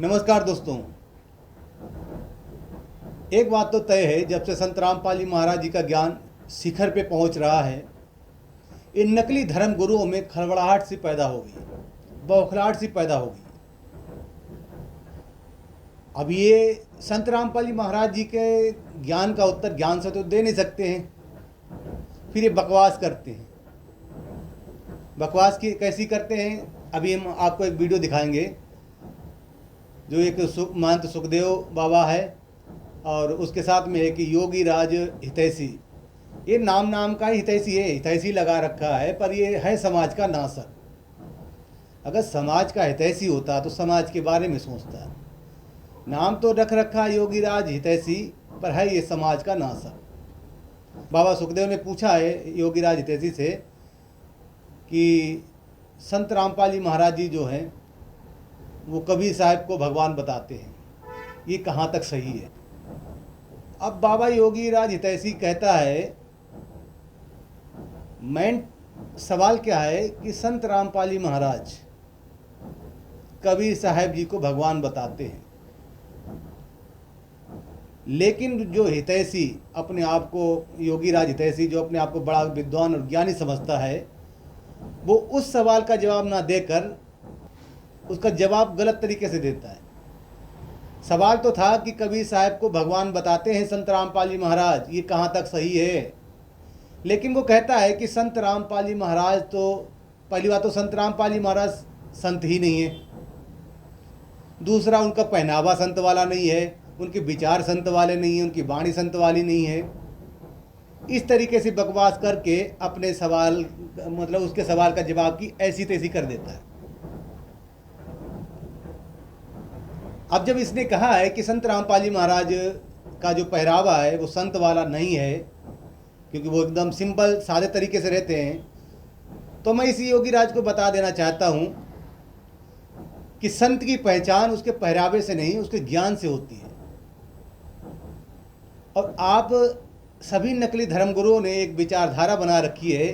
नमस्कार दोस्तों। एक बात तो तय है, जब से संत रामपाल जी महाराज जी का ज्ञान शिखर पे पहुंच रहा है, इन नकली धर्म गुरुओं में खड़बड़ाहट सी पैदा हो गई, बौखलाहट सी पैदा हो गई। अब ये संत रामपाल जी महाराज जी के ज्ञान का उत्तर ज्ञान से तो दे नहीं सकते हैं, फिर ये बकवास करते हैं। बकवास की कैसी करते हैं, अभी हम आपको एक वीडियो दिखाएंगे जो एक महंत सुखदेव बाबा है और उसके साथ में एक योगी राज हितैषी। ये नाम का हितैषी है, हितैषी लगा रखा है, पर ये है समाज का नासक। अगर समाज का हितैषी होता तो समाज के बारे में सोचता। नाम तो रख रखा है योगी राज हितैषी, पर है ये समाज का नासक। बाबा सुखदेव ने पूछा है योगी राज हितैषी से कि संत रामपाल जी महाराज जी जो हैं वो कबीर साहब को भगवान बताते हैं, ये कहाँ तक सही है। अब बाबा योगी राज हितैषी कहता है, मेन सवाल क्या है कि संत रामपाल जी महाराज कबीर साहब जी को भगवान बताते हैं, लेकिन जो हितैषी अपने आप को, योगी राज हितैषी जो अपने आप को बड़ा विद्वान और ज्ञानी समझता है, वो उस सवाल का जवाब ना देकर उसका जवाब गलत तरीके से देता है। सवाल तो था कि कबीर साहब को भगवान बताते हैं संत रामपाल जी महाराज, ये कहाँ तक सही है। लेकिन वो कहता है कि संत रामपाल जी महाराज तो, पहली बात तो संत रामपाल जी महाराज संत ही नहीं है, दूसरा उनका पहनावा संत वाला नहीं है, उनके विचार संत वाले नहीं हैं, उनकी वाणी संत वाली नहीं है। इस तरीके से बकवास करके अपने सवाल, मतलब उसके सवाल का जवाब की ऐसी तैसी कर देता है। अब जब इसने कहा है कि संत रामपाल जी महाराज का जो पहरावा है वो संत वाला नहीं है, क्योंकि वो एकदम सिंपल सादे तरीके से रहते हैं, तो मैं इसी योगी राज को बता देना चाहता हूँ कि संत की पहचान उसके पहरावे से नहीं, उसके ज्ञान से होती है। और आप सभी नकली धर्मगुरुओं ने एक विचारधारा बना रखी है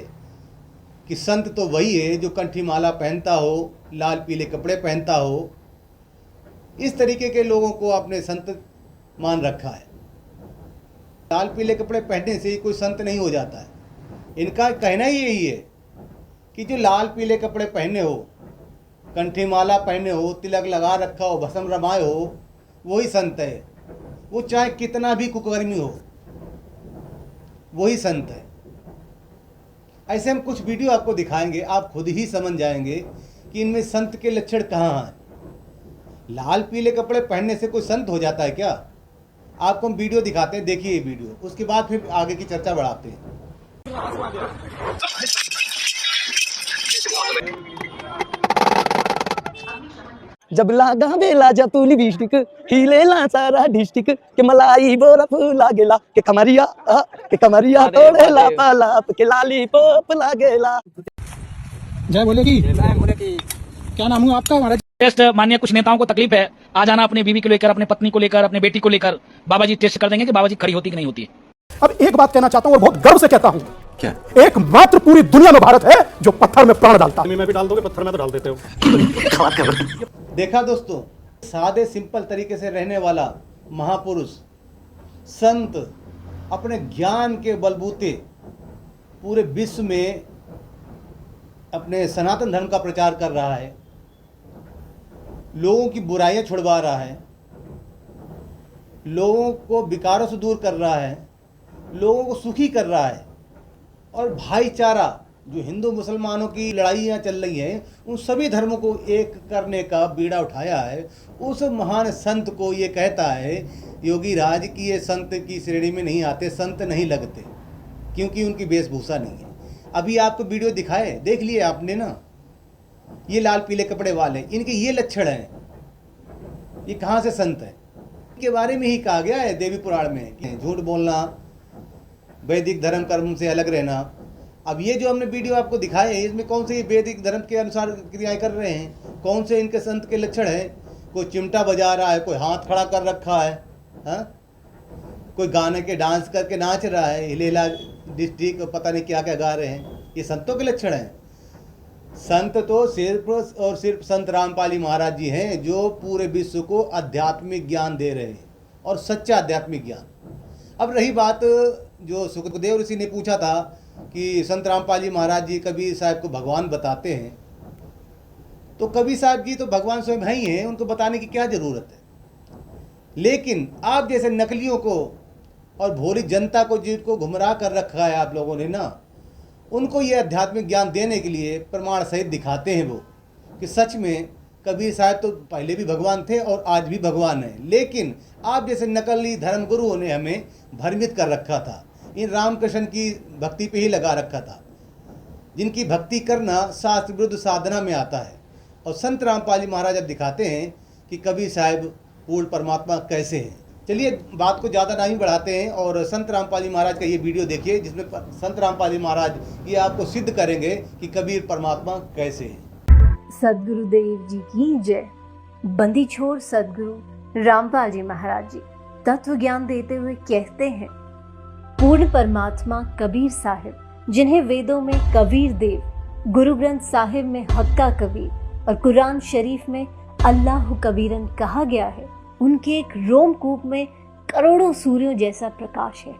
कि संत तो वही है जो कंठी माला पहनता हो, लाल पीले कपड़े पहनता हो। इस तरीके के लोगों को आपने संत मान रखा है। लाल पीले कपड़े पहनने से ही कोई संत नहीं हो जाता है। इनका कहना ही यही है कि जो लाल पीले कपड़े पहने हो, कंठी माला पहने हो, तिलक लगा रखा हो, भस्म रमाए हो, वही संत है। वो चाहे कितना भी कुकर्मी हो, वही संत है। ऐसे हम कुछ वीडियो आपको दिखाएंगे, आप खुद ही समझ जाएंगे कि इनमें संत के लक्षण कहाँ हैं। लाल पीले कपड़े पहनने से कोई संत हो जाता है क्या? आपको हम वीडियो दिखाते हैं, देखिए ये वीडियो, उसके बाद फिर आगे की चर्चा बढ़ाते हैं। जब लागा बेला जतुली बिस्टिक हिलेला सारा डिस्ट्रिक्ट के मलाई बोरफ लागेला के कमरिया तोड़ेला पालाप के लाली पोप लागेला। जय बोले की क्या नाम हुआ आपका? हमारा टेस्ट माननीय कुछ नेताओं को तकलीफ है, आ जाना अपने बीवी को लेकर, अपने पत्नी को लेकर, अपने बेटी को लेकर, बाबा जी टेस्ट कर देंगे कि बाबा जी खड़ी होती कि नहीं होती है। अब एक बात कहना चाहता हूँ और बहुत गर्व से कहता हूँ, क्या? एकमात्र पूरी दुनिया में भारत है जो पत्थर में प्राण डालता है। मैं भी डाल दोगे पत्थर में तो डाल देते हो। देखा दोस्तों, सादे सिंपल तरीके से रहने वाला महापुरुष संत अपने ज्ञान के बलबूते पूरे विश्व में अपने सनातन धर्म का प्रचार कर रहा है, लोगों की बुराइयां छुड़वा रहा है, लोगों को विकारों से दूर कर रहा है, लोगों को सुखी कर रहा है, और भाईचारा, जो हिंदू मुसलमानों की लड़ाइयाँ चल रही हैं, उन सभी धर्मों को एक करने का बीड़ा उठाया है। उस महान संत को ये कहता है योगी राज कि ये संत की श्रेणी में नहीं आते, संत नहीं लगते, क्योंकि उनकी वेशभूषा नहीं है। अभी आपको वीडियो दिखाए, देख लिए आपने ना, ये लाल पीले कपड़े वाले, इनके ये लक्षण हैं, ये कहाँ से संत है? इनके बारे में ही कहा गया है देवी पुराण में कि झूठ बोलना, वैदिक धर्म कर्म से अलग रहना। अब ये जो हमने वीडियो आपको दिखाए हैं, इसमें कौन से वैदिक धर्म के अनुसार क्रियाएं कर रहे हैं, कौन से इनके संत के लक्षण हैं? कोई चिमटा बजा रहा है, कोई हाथ खड़ा कर रखा है, हाँ? कोई गाने के डांस करके नाच रहा है, हिलेला डिस्ट्रिक्ट पता नहीं क्या क्या गा रहे हैं। ये संतों के लक्षण हैं। संत तो सिर्फ और सिर्फ संत रामपाली महाराज जी हैं जो पूरे विश्व को आध्यात्मिक ज्ञान दे रहे हैं, और सच्चा आध्यात्मिक ज्ञान। अब रही बात जो सुखदेव ऋषि ने पूछा था कि संत रामपाली महाराज जी कबीर साहब को भगवान बताते हैं, तो कबीर साहब जी तो भगवान स्वयं है ही हैं, उनको बताने की क्या ज़रूरत है। लेकिन आप जैसे नकलियों को और भोली जनता को जिनको गुमराह कर रखा है आप लोगों ने ना, उनको ये आध्यात्मिक ज्ञान देने के लिए प्रमाण सहित दिखाते हैं वो कि सच में कबीर साहब तो पहले भी भगवान थे और आज भी भगवान हैं। लेकिन आप जैसे नकली धर्मगुरुओं ने हमें भ्रमित कर रखा था, इन रामकृष्ण की भक्ति पे ही लगा रखा था, जिनकी भक्ति करना शास्त्र विरुद्ध साधना में आता है। और संत रामपाली महाराज अब दिखाते हैं कि कबीर साहब पूर्ण परमात्मा कैसे हैं। चलिए बात को ज़्यादा नहीं बढ़ाते हैं और संत रामपाली महाराज का ये वीडियो देखिए, जिसमें संत रामपाली महाराज ये आपको सिद्ध करेंगे कि कबीर परमात्मा कैसे हैं। सदगुरुदेव जी की जय। बंदी छोड़ सदगुरु रामपाल जी महाराज जी तत्व ज्ञान देते हुए कहते हैं, पूर्ण परमात्मा कबीर साहिब, जिन्हें वेदों में कबीर देव, गुरु ग्रंथ साहिब में हक्का कबीर और कुरान शरीफ में अल्लाह कबीरन कहा गया है, उनके एक रोमकूप में करोड़ों सूर्यों जैसा प्रकाश है।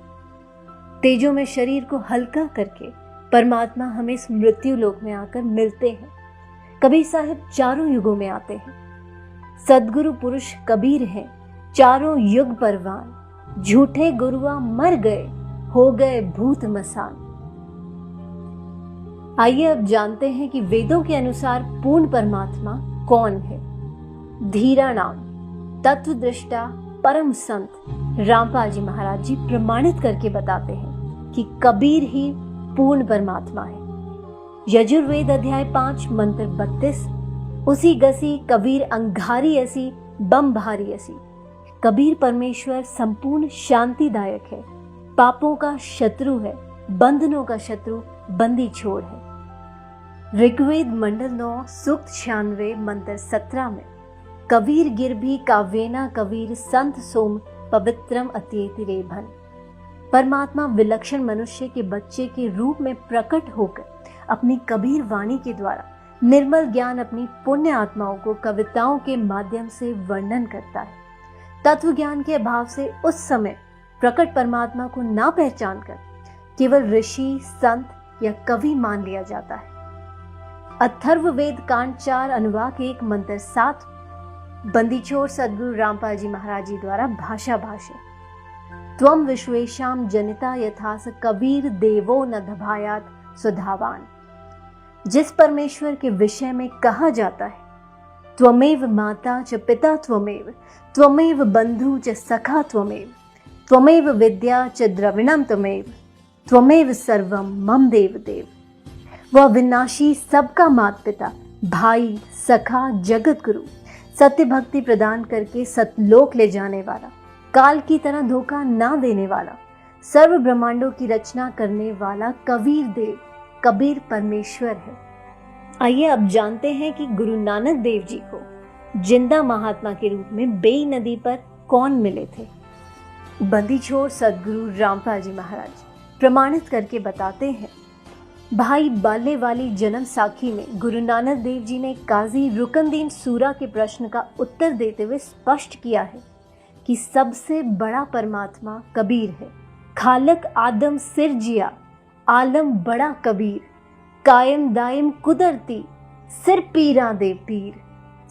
तेजों में शरीर को हल्का करके परमात्मा हमें इस मृत्यु लोक में आकर मिलते हैं। कबीर साहिब चारों युगों में आते हैं। सदगुरु पुरुष कबीर हैं, चारों युग परवान। झूठे गुरुआ मर गए, हो गए भूत मसान। आइए अब जानते हैं कि वेदों के अनुसार पूर्ण परमात्मा कौन है। धीरा नाम तत्वदृष्टा परम संत रामपाल जी महाराज जी प्रमाणित करके बताते हैं कि कबीर ही पूर्ण परमात्मा है। यजुर्वेद अध्याय 5 मंत्र 32, उसी गसी कबीर अंगारी ऐसी बम भारी ऐसी। कबीर परमेश्वर संपूर्ण शांतिदायक है, पापों का शत्रु है, बंधनों का शत्रु बंदी छोड़ है। ऋग्वेद मंडल 9 सूक्त 96 मंत्र 17 में कबीर गिरभी काव्येना कबीर संत सोम पवित्रम अत्येति रेभन। परमात्मा विलक्षण मनुष्य के बच्चे के रूप में प्रकट होकर अपनी कबीर वाणी के द्वारा निर्मल ज्ञान अपनी पुण्य आत्माओं को कविताओं के माध्यम से वर्णन करता है। तत्व ज्ञान के अभाव से उस समय प्रकट परमात्मा को ना पहचान कर केवल ऋषि, संत या कवि मान लिया जाता है। अथर्ववेद कांड 4 अनुवाक 1 मंत्र 7 बंदी छोड़ सदगुरु रामपाल जी महाराज जी द्वारा भाषा भाष्य। त्वम विश्वेशाम जनिता यथास कबीर देवो न दभायात सुधावान। जिस परमेश्वर के विषय में कहा जाता है, त्वमेव माता च पिता त्वमेव, त्वमेव बंधु च सखा त्वमेव, त्वमेव विद्या च द्रविणम त्वमेव, त्वमेव सर्वम मम देव देव। वह विनाशी सबका माता पिता, भाई, सखा, जगत गुरु, सत्य भक्ति प्रदान करके सतलोक ले जाने वाला, काल की तरह धोखा ना देने वाला, सर्व ब्रह्मांडों की रचना करने वाला कबीर देव, कबीर परमेश्वर है। आइए अब जानते हैं कि गुरु नानक देव जी को जिंदा महात्मा के रूप में बेई नदी पर कौन मिले थे। बंदी छोड़ सदगुरु रामपाल जी महाराज प्रमाणित करके बताते हैं, भाई बाले वाली जन्म साखी में गुरु नानक देव जी ने काजी रुकनदीन सूरा के प्रश्न का उत्तर देते हुए स्पष्ट किया है कि सबसे बड़ा परमात्मा कबीर है। खालक आदम सिर जिया, आलम बड़ा कबीर, कायम दायम कुदरती, सिर पीरा दे पीर,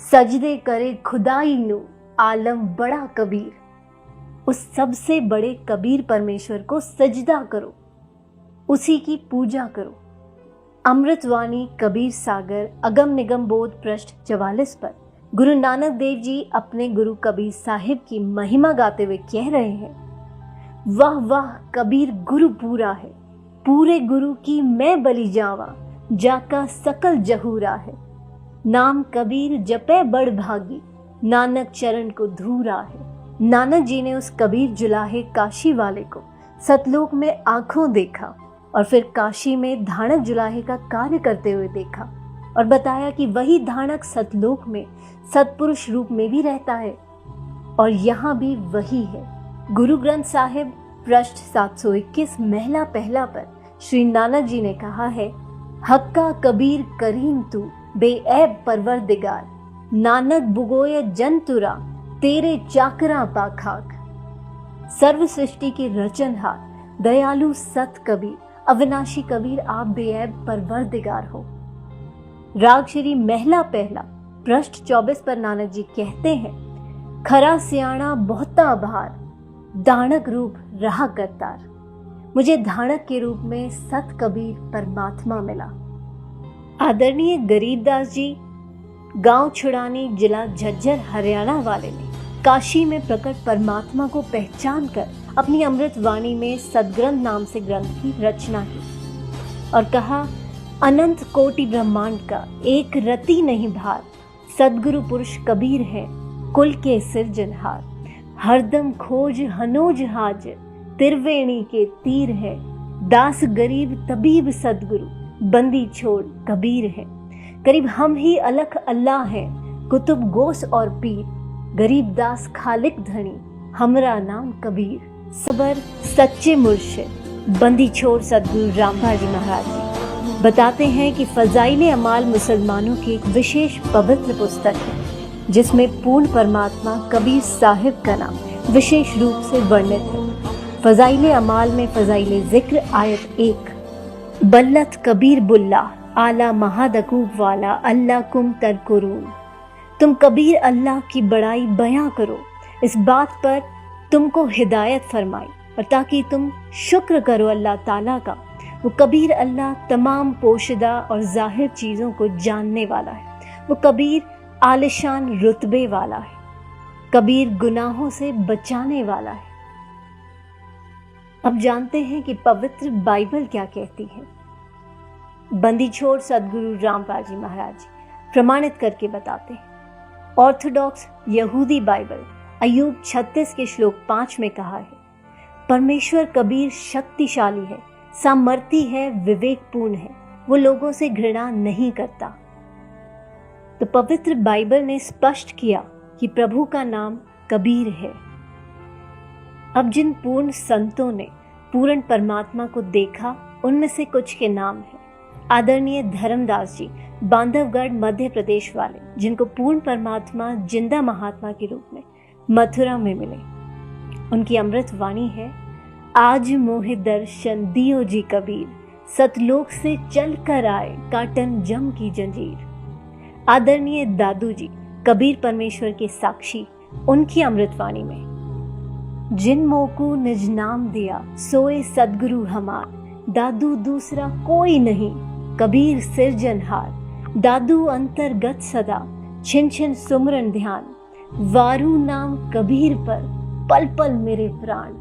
सजदे करे खुदाई नू, आलम बड़ा कबीर। उस सबसे बड़े कबीर परमेश्वर को सजदा करो, उसी की पूजा करो। अमृतवाणी कबीर सागर अगम निगम बोध पृष्ठ 44 पर गुरु नानक देव जी अपने गुरु कबीर साहिब की महिमा गाते हुए कह रहे हैं, वाह वाह कबीर गुरु पूरा है, पूरे गुरु की मैं बलि जावा, जाका सकल जहूरा है। नाम कबीर जपे बड़ भागी, नानक चरण को धूरा है। नानक जी ने उस कबीर जुलाहे काशी वाले को सतलोक में आंखों देखा और फिर काशी में धानक जुलाहे का कार्य करते हुए देखा और बताया कि वही धानक सतलोक में सतपुरुष रूप में भी रहता है और यहाँ भी वही है। गुरु ग्रंथ साहिब पृष्ठ 721 महला पहला पर श्री नानक जी ने कहा है, हक्का कबीर करीम तू बेऐब परवरदिगार, नानक बुगोए जंतुरा तेरे चाकरा पाखाक। सर्व सृष्टि के रचनहार दयालु सत कबीर, अविनाशी कबीर आप बेऐब परवरदिगार हो। राग श्री महला पहला पृष्ठ 24 पर नानक जी कहते हैं, खरा सियाणा बहुता भार, दानक रूप रहा करतार। मुझे धानक के रूप में सत कबीर परमात्मा मिला। आदरणीय गरीबदास जी गांव छुड़ानी जिला झज्जर हरियाणा वाले ने काशी में प्रकट परमात्मा को पहचान कर अपनी अमृत वाणी में सदग्रंथ नाम से ग्रंथ की रचना की और कहा, अनंत कोटि ब्रह्मांड का एक रति नहीं भार, सदगुरु पुरुष कबीर है कुल के सिरजनहार। हरदम खोज हनोज हाज, त्रिवेणी के तीर है, दास गरीब तबीब सदगुरु, बंदी छोड़ कबीर है। करीब हम ही अलख अल्लाह है, कुतुब गोस और पीर, गरीब दास खालिक धनी, हमरा नाम कबीर। सबर सच्चे मुर्शिद बंदी छोड़ सदगुरु रामपाल जी महाराज जी बताते हैं कि फजाइले अमाल मुसलमानों की एक विशेष पवित्र पुस्तक है, जिसमें पूर्ण परमात्मा कबीर साहिब का नाम विशेष रूप से वर्णित है। फजाइले अमाल में फजाइले जिक्र आयत 1, बल्लत कबीर बुल्ला आला महादकूब वाला अल्लाह कुम तरकुरून। तुम कबीर अल्लाह की बड़ाई बयां करो, इस बात पर तुमको हिदायत फरमाई और ताकि तुम शुक्र करो अल्लाह ताला का। वो कबीर अल्लाह तमाम पोशीदा और जाहिर चीज़ों को जानने वाला है। वो कबीर आलिशान रुतबे वाला है, कबीर गुनाहों से बचाने वाला है। अब जानते हैं कि पवित्र बाइबल क्या कहती है। बंदी छोड़ सदगुरु रामपाल जी महाराज जी प्रमाणित करके बताते हैं। ऑर्थोडॉक्स यहूदी बाइबल अय्यूब 36 के श्लोक 5 में कहा है, परमेश्वर कबीर शक्तिशाली है, सामर्थी है, विवेकपूर्ण है, वो लोगों से घृणा नहीं करता। तो पवित्र बाइबल ने स्पष्ट किया कि प्रभु का नाम कबीर है। अब जिन पूर्ण संतों ने पूर्ण परमात्मा को देखा, उनमें से कुछ के नाम हैं। आदरणीय धर्मदास जी बांधवगढ़ मध्य प्रदेश वाले, जिनको पूर्ण परमात्मा जिंदा महात्मा के रूप में मथुरा में मिले। उनकी अमृत वाणी है, आज मोहे दर्शन दियो जी कबीर, सतलोक से चल कर आए काटन जम की जंजीर। आदरणीय दादू जी कबीर परमेश्वर के साक्षी, उनकी अमृतवाणी में, जिन मोको निज नाम दिया सोए सदगुरु हमार, दादू दूसरा कोई नहीं कबीर सिरजनहार। दादू अंतर्गत सदा छिन छिन सुमरन ध्यान, वारू नाम कबीर पर पल पल मेरे प्राण।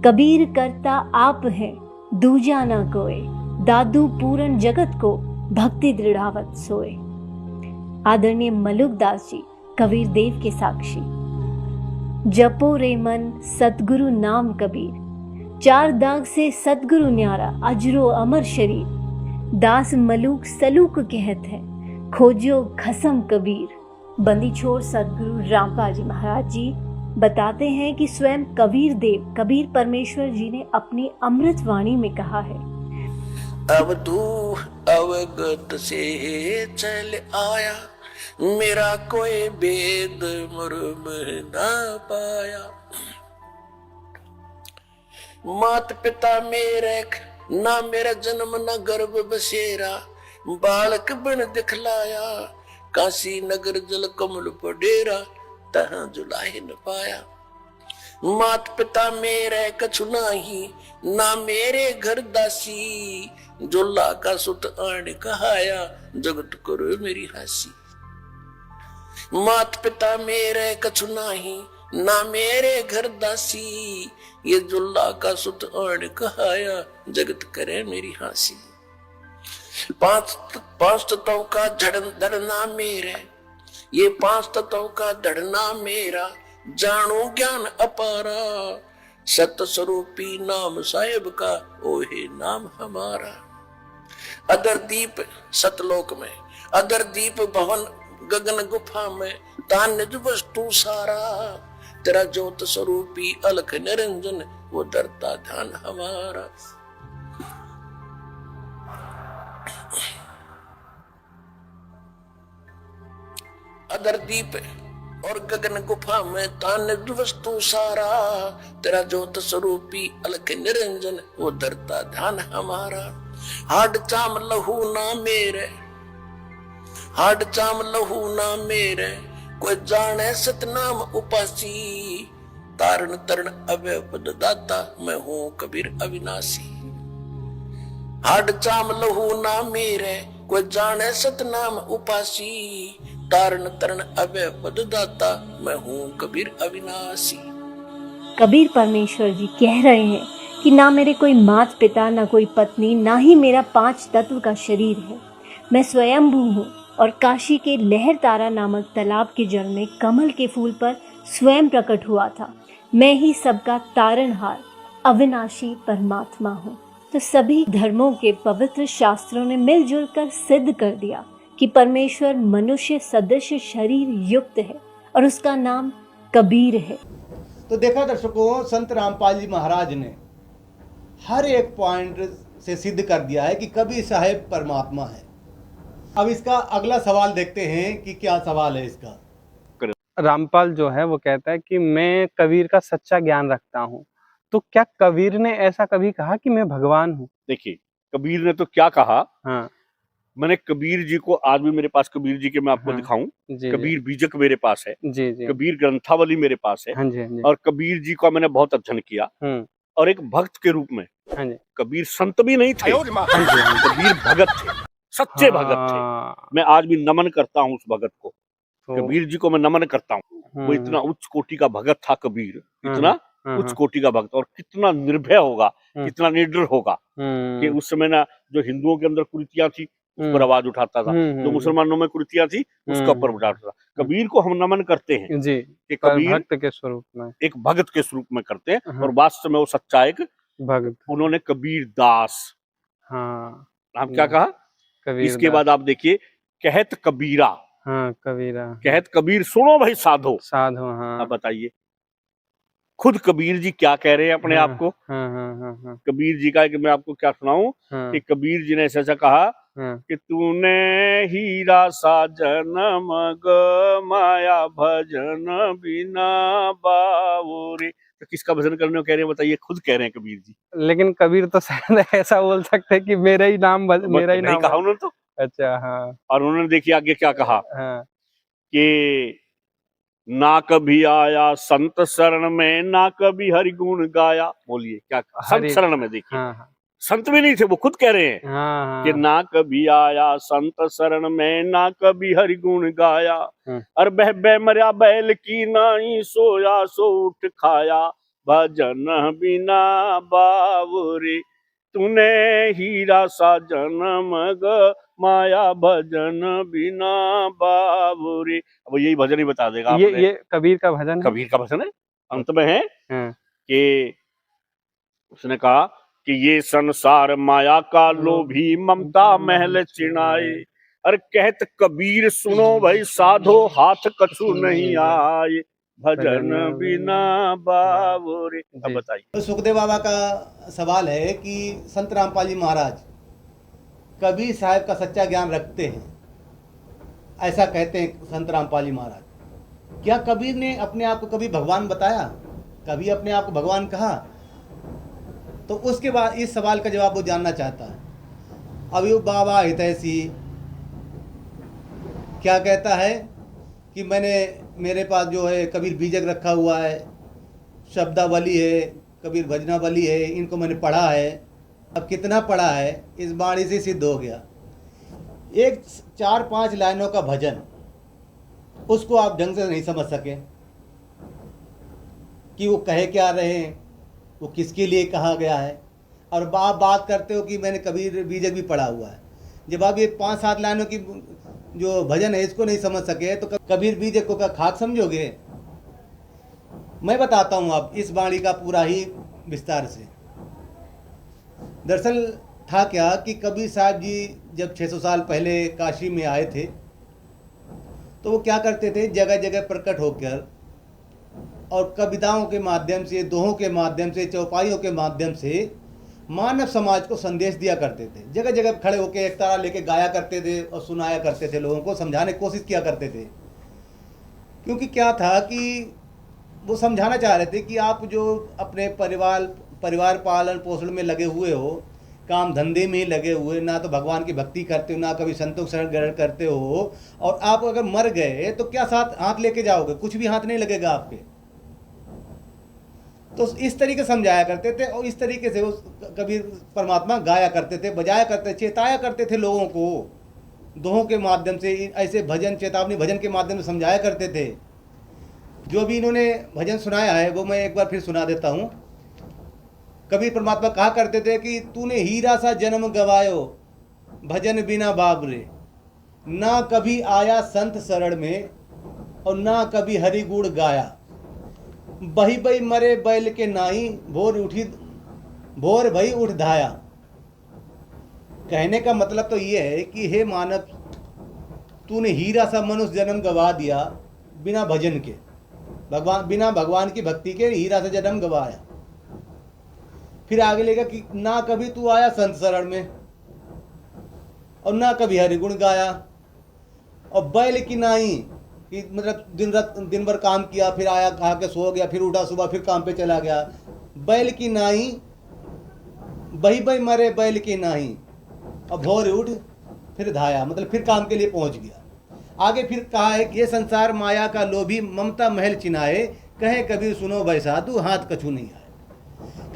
कबीर करता आप हैं दूजा ना कोय, दादू पूरन जगत को भक्ति दृढ़ावत सोए। आदरणीय मलुकदास जी कबीर देव के साक्षी, जपो रे मन सतगुरु नाम कबीर, चार दाग से सतगुरु न्यारा अजरो अमर शरीर। दास मलूक सलूक कहत है, खोजो खसम कबीर। बंदी छोड़ सदगुरु रामपाल जी महाराज जी बताते हैं कि स्वयं कबीर देव कबीर परमेश्वर जी ने अपनी अमृत वाणी में कहा है, अब तू अवगत से चल आया, मेरा कोई भेद मुर्म ना पाया। मात पिता मेरे ना मेरा जन्म न गर्भ बसेरा, बालक बन दिखलाया, काशी नगर जल कमल पडेरा, तहाँ जुलाहे न पाया। मात पिता मेरे कछु नाही, ना मेरे घर दासी, जोला का सुत आण कहाया, जगत करो मेरी हासी। मात पिता मेरे कछु नाही, ना मेरे घर दासी, ये जुल्ला का सुत आण कहाया, जगत करे मेरी हासी। पांच तत्वों का धड़ना मेरे, ये पांच तत्वों का धड़ना मेरा, जानो ज्ञान अपारा, सत स्वरूपी नाम साहेब का ओहे नाम हमारा। अदर दीप सतलोक में, अदर दीप भवन गगन गुफा में, तान निज वस्तु सारा, तेरा ज्योत स्वरूपी अलख निरंजन, वो डरता ध्यान हमारा। धरती पे और गगन गुफा में तान वस्तु सारा, तेरा ज्योत स्वरूपी अलख निरंजन वो धरता ध्यान हमारा। हाड चाम लहू ना मेरे, हाड चाम लहू ना मेरे, कोई जाने सतनाम उपासी, तारण तरण अभय पद दाता, मैं हूं कबीर अविनाशी। हाड चाम लहू ना मेरे, कोई जाने सतनाम उपासी, तारण तरण अभय पद दाता, मैं हूं कबीर अविनाशी। कबीर परमेश्वर जी कह रहे हैं कि ना मेरे कोई माता पिता, ना कोई पत्नी, ना ही मेरा 5 तत्व का शरीर है। मैं स्वयंभू हूँ और काशी के लहर तारा नामक तालाब के जल में कमल के फूल पर स्वयं प्रकट हुआ था। मैं ही सबका तारणहार अविनाशी परमात्मा हूँ। तो सभी धर्मों के पवित्र शास्त्रों ने मिलजुल कर सिद्ध कर दिया कि परमेश्वर मनुष्य सदृश शरीर युक्त है और उसका नाम कबीर है। तो देखा दर्शकों, संत रामपाल जी महाराज ने हर एक पॉइंट से सिद्ध कर दिया है कि कबीर साहब परमात्मा है। अब इसका अगला सवाल देखते हैं कि क्या सवाल है इसका। रामपाल जो है वो कहता है कि मैं कबीर का सच्चा ज्ञान रखता हूँ, तो क्या कबीर ने ऐसा कभी कहा कि मैं भगवान हूँ? देखिए, कबीर ने तो क्या कहा। हाँ मैंने कबीर जी को, आज भी मेरे पास कबीर जी के मैं आपको हाँ, दिखाऊं, जी कबीर बीजक मेरे पास है, जी जी, कबीर ग्रंथावली मेरे पास है, हाँ जी हाँ जी, और कबीर जी का मैंने बहुत अध्ययन किया। और एक भक्त के रूप में, हाँ जी कबीर संत भी नहीं थे, हाँ जी, कबीर भगत थे, सच्चे भगत थे। मैं आज भी नमन करता हूँ उस भगत को, कबीर जी को मैं नमन करता हूँ। वो इतना उच्च कोटि का भगत था कबीर, इतना उच्च कोटि का भक्त, और कितना निर्भय होगा, कितना निडर होगा कि उस समय ना जो हिंदुओं के अंदर कुरीतियां थी उस पर आवाज उठाता था, जो मुसलमानों में कुरीतियां थी उसका पर उठाता था। कबीर को हम नमन करते हैं जी, कि कबीर भक्त के स्वरूप में, एक भगत के स्वरूप में करते हैं, और वास्तव में वो सच्चा एक भगत। उन्होंने कबीर दास, हाँ नाम क्या कहा? कबीर इसके दास। बाद आप देखिए, कहत कबीरा, हाँ कबीरा, कहत कबीर सुनो भाई साधो। साधु, हाँ। अब बताइए खुद कबीर जी क्या कह रहे हैं अपने आप को। हाँ हाँ हाँ हाँ, कबीर जी का कि मैं आपको क्या सुनाऊं कि कबीर जी ने ऐसा ऐसा कहा कि तूने हीरा साजन मग माया भजन बिना बावरे। तो किसका भजन करने को कह रहे हैं बताइए, खुद कह रहे हैं कबीर जी। लेकिन कबीर तो शायद ऐसा बोल सकते हैं कि मेरा ही नाम मेरा ही नाम कहा उन्होंने तो। अच्छा हाँ। और उन्होंने देखिए आगे क्या कहा हाँ, कि ना कभी आया संत शरण में, ना कभी हरि गुण गाया। बोलिए क्या संत शरण में, देखिए हाँ, संत भी नहीं थे, वो खुद कह रहे हैं हाँ, कि ना कभी आया संत शरण में, ना कभी हरि गुण गाया, और बह बह मर्या बैल की नाई, सोया सो उठ खाया, भजन बिना बावरे। तूने हीरा सा जन्म ग माया भजन बिना बावरे। अब यही भजन ही बता देगा। ये कबीर का भजन है? कबीर का भजन है। अंत में है कि उसने कहा कि ये संसार माया का लोभी, ममता महल चिनाए, अरे कहत कबीर सुनो भाई साधो, हाथ कछु नहीं आए, भजन बिना बावरे। अब बताइए। तो सुखदेव बाबा का सवाल है कि संत रामपाल जी महाराज कबीर साहब का सच्चा ज्ञान रखते हैं, ऐसा कहते हैं संत रामपाल जी महाराज। क्या कबीर ने अपने आप को कभी भगवान बताया, कभी अपने आप को भगवान कहा? तो उसके बाद इस सवाल का जवाब वो जानना चाहता है। अब ये बाबा हितैषी क्या कहता है कि मेरे पास जो है कबीर बीजक रखा हुआ है, शब्दावली है, कबीर भजनावली है, इनको मैंने पढ़ा है। अब कितना पढ़ा है इस वाणी से सिद्ध हो गया। एक 4-5 लाइनों का भजन, उसको आप ढंग से नहीं समझ सके कि वो कहे क्या रहे हैं, वो किसके लिए कहा गया है, और आप बात करते हो कि मैंने कबीर बीजक भी पढ़ा हुआ है। जब आप ये 5-7 लाइनों की जो भजन है इसको नहीं समझ सके तो कबीर बीजक को क्या खाक समझोगे? मैं बताता हूँ आप इस वाणी का पूरा ही विस्तार से। दरअसल था क्या कि कबीर साहब जी जब 600 साल पहले काशी में आए थे तो वो क्या करते थे, जगह जगह प्रकट होकर और कविताओं के माध्यम से, दोहों के माध्यम से, चौपाइयों के माध्यम से मानव समाज को संदेश दिया करते थे। जगह जगह खड़े होकर एक तारा लेके गाया करते थे और सुनाया करते थे, लोगों को समझाने की कोशिश किया करते थे। क्योंकि क्या था कि वो समझाना चाह रहे थे कि आप जो अपने परिवार पालन पोषण में लगे हुए हो, काम धंधे में लगे हुए, ना तो भगवान की भक्ति करते हो, ना कभी संतों शरण ग्रहण करते हो, और आप अगर मर गए तो क्या साथ हाथ लेके जाओगे? कुछ भी हाथ नहीं लगेगा आपके। तो इस तरीके समझाया करते थे, और इस तरीके से वो कबीर परमात्मा गाया करते थे, बजाया करते, चेताया करते थे लोगों को, दोहों के माध्यम से, ऐसे भजन, चेतावनी भजन के माध्यम से समझाया करते थे। जो भी इन्होंने भजन सुनाया है वो मैं एक बार फिर सुना देता हूँ। कबीर परमात्मा कहा करते थे कि तूने हीरा सा जन्म गवायो, भजन बिना बाबरे, ना कभी आया संत शरण में, और ना कभी हरि गुण गाया, बही बही मरे बैल के नाई, भोर भई उठ धाया। कहने का मतलब तो ये है कि हे मानव, तूने हीरा सा मनुष्य जन्म गवा दिया बिना भजन के, बिना भगवान की भक्ति के हीरा सा जन्म गवाया। फिर आगे लेगा कि ना कभी तू आया संत शरण में, और ना कभी हरिगुण गाया, और बैल की नाई कि मतलब दिन भर काम किया, फिर आया खा के सो गया, फिर उठा सुबह फिर काम पे चला गया। बैल की नाई, बही बही मरे बैल की नाई, और भोर उठ फिर धाया, मतलब फिर काम के लिए पहुंच गया। आगे फिर कहा है कि ये संसार माया का लोभी, ममता महल चिनाए, कहे कबीर सुनो भाई साधु, हाथ कछू नहीं आए।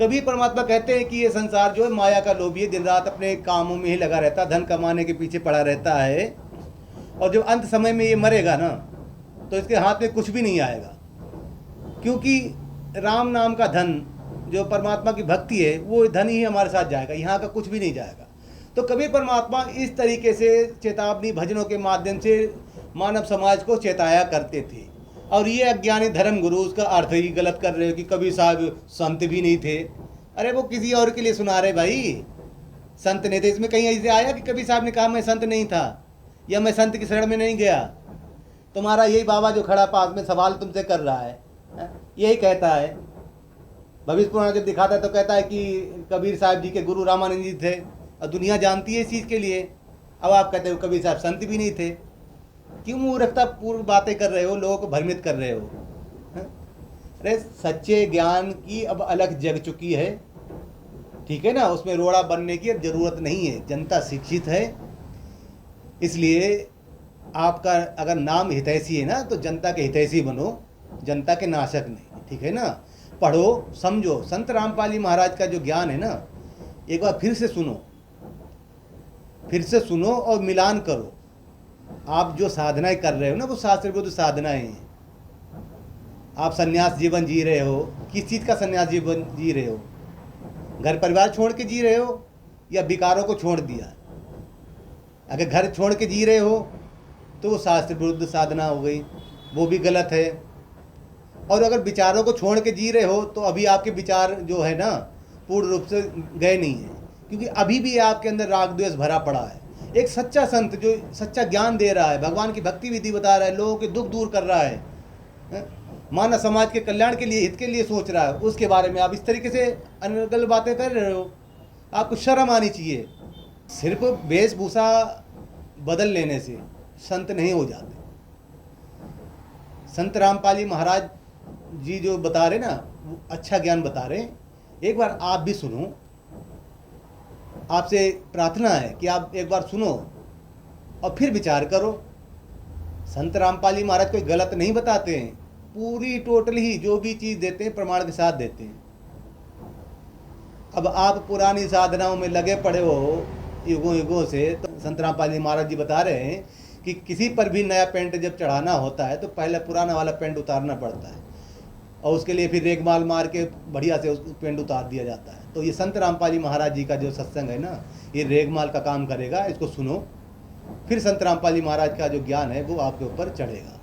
कबीर परमात्मा कहते हैं कि ये संसार जो है माया का लोभी है, दिन रात अपने कामों में ही लगा रहता है, धन कमाने के पीछे पड़ा रहता है, और जब अंत समय में ये मरेगा ना तो इसके हाथ में कुछ भी नहीं आएगा, क्योंकि राम नाम का धन, जो परमात्मा की भक्ति है, वो धन ही हमारे साथ जाएगा, यहाँ का कुछ भी नहीं जाएगा। तो कबीर परमात्मा इस तरीके से चेतावनी भजनों के माध्यम से मानव समाज को चेताया करते थे। और ये अज्ञानी धर्म गुरु उसका अर्थ ही गलत कर रहे हो कि कबीर साहब संत भी नहीं थे। अरे वो किसी और के लिए सुना रहे भाई, संत नहीं थे। इसमें कहीं ऐसे आया कि कबीर साहब ने कहा मैं संत नहीं था, या मैं संत की शरण में नहीं गया? तुम्हारा यही बाबा जो खड़ा पास में सवाल तुमसे कर रहा है, यही कहता है। भविष्य पुराण जब दिखाता है तो कहता है कि कबीर साहब जी के गुरु रामानंद जी थे, और दुनिया जानती है इस चीज़ के लिए। अब आप कहते हो कबीर साहब संत भी नहीं थे। क्यों मूर्खता पूर्व बातें कर रहे हो, लोगों को भ्रमित कर रहे हो? अरे सच्चे ज्ञान की अब अलग जग चुकी है, ठीक है ना, उसमें रोड़ा बनने की अब जरूरत नहीं है। जनता शिक्षित है, इसलिए आपका अगर नाम हितैषी है ना तो जनता के हितैषी बनो, जनता के नाशक नहीं, ठीक है ना। पढ़ो, समझो। संत रामपाल जी महाराज का जो ज्ञान है ना, एक बार फिर से सुनो और मिलान करो। आप जो साधनाएं कर रहे हो ना, वो शास्त्र विरुद्ध साधनाएं हैं। आप संन्यास जीवन जी रहे हो, किस चीज़ का संन्यास जीवन जी रहे हो? घर परिवार छोड़ के जी रहे हो, या विकारों को छोड़ दिया? अगर घर छोड़ के जी रहे हो तो वो शास्त्र विरुद्ध साधना हो गई, वो भी गलत है। और अगर विचारों को छोड़ के जी रहे हो तो अभी आपके विचार जो है ना पूर्ण रूप से गए नहीं हैं, क्योंकि अभी भी आपके अंदर राग द्वेष भरा पड़ा है। एक सच्चा संत जो सच्चा ज्ञान दे रहा है, भगवान की भक्ति विधि बता रहा है, लोगों के दुख दूर कर रहा है, मानव समाज के कल्याण के लिए, हित के लिए सोच रहा है, उसके बारे में आप इस तरीके से अनर्गल बातें कर रहे हो। आपको शर्म आनी चाहिए। सिर्फ वेशभूषा बदल लेने से संत नहीं हो जाते। संत रामपाल जी महाराज जी जो बता रहे ना, वो अच्छा ज्ञान बता रहे हैं। एक बार आप भी सुनो। आपसे प्रार्थना है कि आप एक बार सुनो और फिर विचार करो। संत रामपाल जी महाराज कोई गलत नहीं बताते हैं, पूरी टोटली जो भी चीज़ देते हैं प्रमाण के साथ देते हैं। अब आप पुरानी साधनाओं में लगे पड़े हो युगों से, तो संत रामपाल जी महाराज जी बता रहे हैं कि किसी पर भी नया पेंट जब चढ़ाना होता है तो पहले पुराना वाला पेंट उतारना पड़ता है, और उसके लिए फिर रेगमाल मार के बढ़िया से उस पेंट उतार दिया जाता है। तो ये संत रामपाल जी महाराज जी का जो सत्संग है ना, ये रेगमाल का काम करेगा। इसको सुनो, फिर संत रामपाल जी महाराज का जो ज्ञान है वो आपके ऊपर चढ़ेगा।